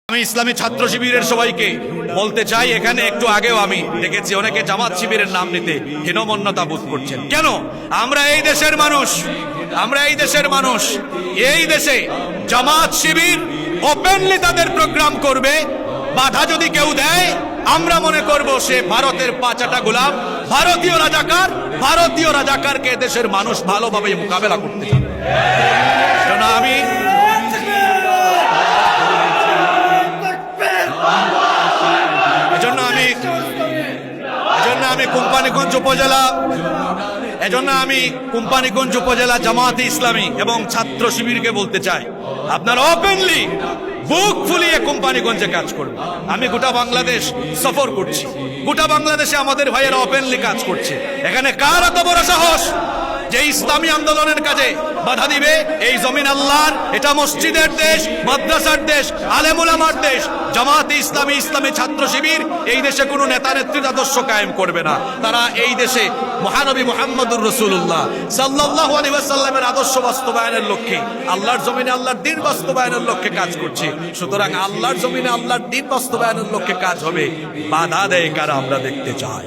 আমি ইসলামী ছাত্র শিবিরের সবাইকে বলতে চাই, এখানে একটু আগেও আমি দেখেছি অনেকে জামাত শিবিরের নাম নিতে হীনমন্যতা বোধ করছেন। কেন? আমরা এই দেশের মানুষ, এই দেশে জামাত শিবির ওপেনলি তাদের প্রোগ্রাম করবে। বাধা যদি কেউ দেয়, আমরা মনে করব সে ভারতের পাঁচাটা গোলাম, ভারতীয় রাজাকারকে দেশের মানুষ ভালোভাবে মোকাবেলা করতে চায়। আমি কোম্পানিগঞ্জ উপজেলা জামাতে ইসলামী এবং ছাত্র শিবিরকে বলতে চাই, আপনারা ওপেনলি বুক ফুলিয়ে কোম্পানিগঞ্জে কাজ করবেন। আমি গোটা বাংলাদেশ সফর করছি, গোটা বাংলাদেশে আমাদের ভাইয়েরা ওপেনলি কাজ করছে। এখানে কার এত বড় সাহস যে ইসলামী আন্দোলনের কাজে বাধা দিবে? এই জমিন আল্লাহর, এটা মসজিদের দেশ, মাদ্রাসার দেশ, আলেম উলামার দেশ। জামাতে ইসলামী, ইসলামী ছাত্র শিবির এই দেশে কোনো নেতা নেত্রীর আদর্শ কায়েম করবে না। তারা এই দেশে মহানবী মুহাম্মদুর রাসূলুল্লাহ সাল্লাল্লাহু আলাইহি ওয়াসাল্লামের আদর্শ বাস্তবায়নের লক্ষ্যে, আল্লাহর জমিনে আল্লাহর দ্বীন বাস্তবায়নের লক্ষ্যে কাজ করছে। সুতরাং আল্লাহর জমিনে আল্লাহর দ্বীন বাস্তবায়নের লক্ষ্যে কাজ হবে। বাধা দেয় কারা আমরা দেখতে চাই।